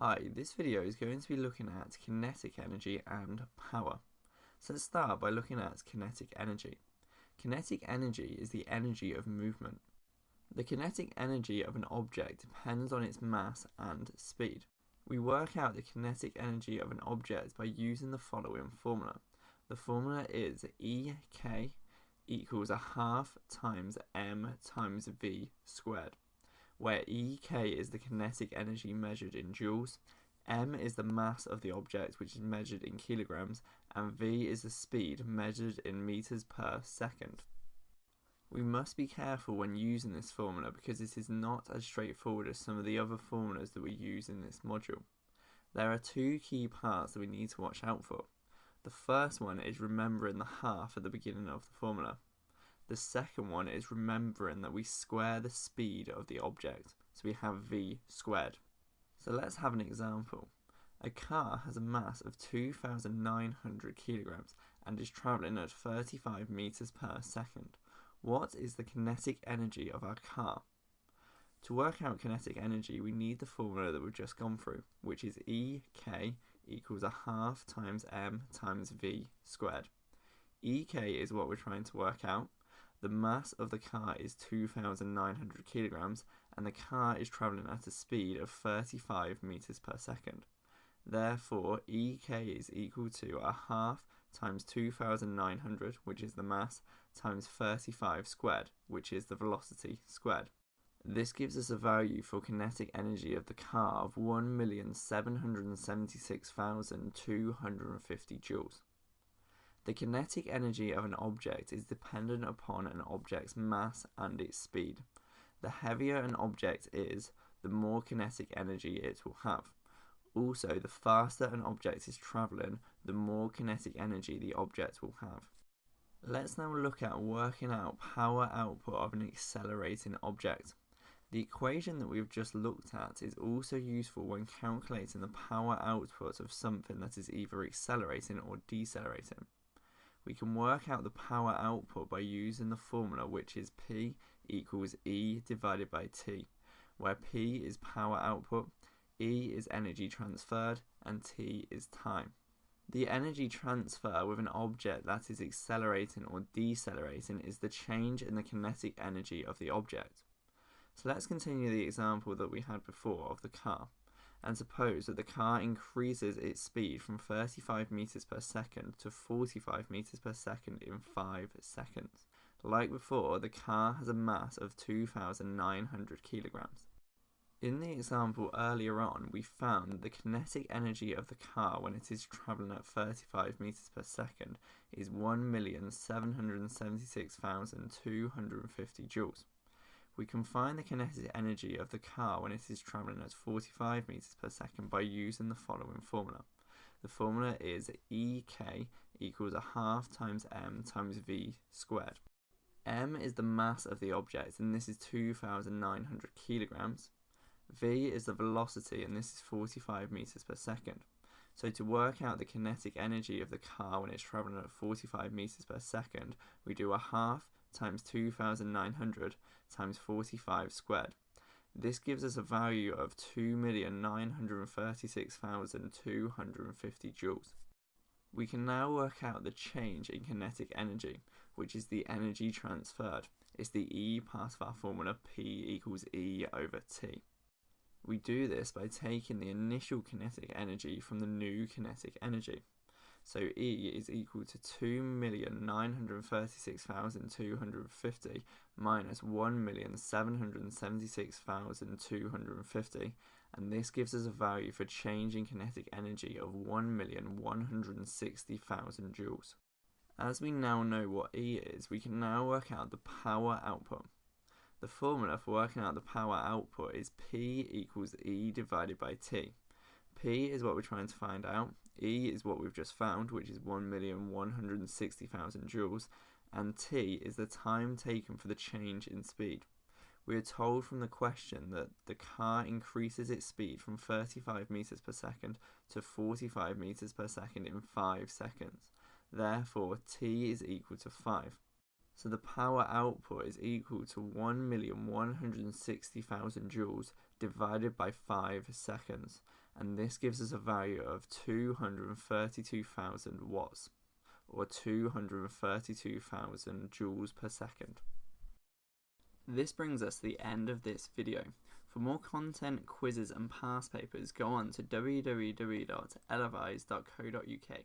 Hi, this video is going to be looking at kinetic energy and power. So let's start by looking at kinetic energy. Kinetic energy is the energy of movement. The kinetic energy of an object depends on its mass and speed. We work out the kinetic energy of an object by using the following formula. The formula is EK equals 1/2 times m times v squared, where EK is the kinetic energy measured in joules, m is the mass of the object which is measured in kilograms, and v is the speed measured in meters per second. We must be careful when using this formula because it is not as straightforward as some of the other formulas that we use in this module. There are two key parts that we need to watch out for. The first one is remembering the half at the beginning of the formula. The second one is remembering that we square the speed of the object, so we have v squared. So let's have an example. A car has a mass of 2,900 kilograms and is travelling at 35 meters per second. What is the kinetic energy of our car? To work out kinetic energy, we need the formula that we've just gone through, which is EK equals 1/2 times m times v squared. EK is what we're trying to work out. The mass of the car is 2,900 kilograms and the car is travelling at a speed of 35 meters per second. Therefore, EK is equal to 1/2 times 2,900, which is the mass, times 35 squared, which is the velocity squared. This gives us a value for kinetic energy of the car of 1,776,250 joules. The kinetic energy of an object is dependent upon an object's mass and its speed. The heavier an object is, the more kinetic energy it will have. Also, the faster an object is travelling, the more kinetic energy the object will have. Let's now look at working out power output of an accelerating object. The equation that we've just looked at is also useful when calculating the power output of something that is either accelerating or decelerating. We can work out the power output by using the formula, which is P equals E divided by T, where P is power output, E is energy transferred, and T is time. The energy transfer with an object that is accelerating or decelerating is the change in the kinetic energy of the object. So let's continue the example that we had before of the car, and suppose that the car increases its speed from 35 meters per second to 45 meters per second in 5 seconds. Like before, the car has a mass of 2,900 kilograms. In the example earlier on, we found that the kinetic energy of the car when it is travelling at 35 meters per second is 1,776,250 joules. We can find the kinetic energy of the car when it is travelling at 45 meters per second by using the following formula. The formula is EK equals 1/2 times m times v squared. M is the mass of the object, and this is 2,900 kilograms. V is the velocity, and this is 45 meters per second. So to work out the kinetic energy of the car when it's travelling at 45 meters per second, we do 1/2 times 2,900 times 45 squared. This gives us a value of 2,936,250 joules. We can now work out the change in kinetic energy, which is the energy transferred. It's the E part of our formula, P equals E over T. We do this by taking the initial kinetic energy from the new kinetic energy. So E is equal to 2,936,250 minus 1,776,250, and this gives us a value for change in kinetic energy of 1,160,000 joules. As we now know what E is, we can now work out the power output. The formula for working out the power output is P equals E divided by T. P is what we're trying to find out, E is what we've just found, which is 1,160,000 joules, and T is the time taken for the change in speed. We are told from the question that the car increases its speed from 35 meters per second to 45 meters per second in 5 seconds. Therefore, T is equal to 5. So the power output is equal to 1,160,000 joules divided by 5 seconds, and this gives us a value of 232,000 watts, or 232,000 joules per second. This brings us to the end of this video. For more content, quizzes and past papers, go on to www.elevise.co.uk.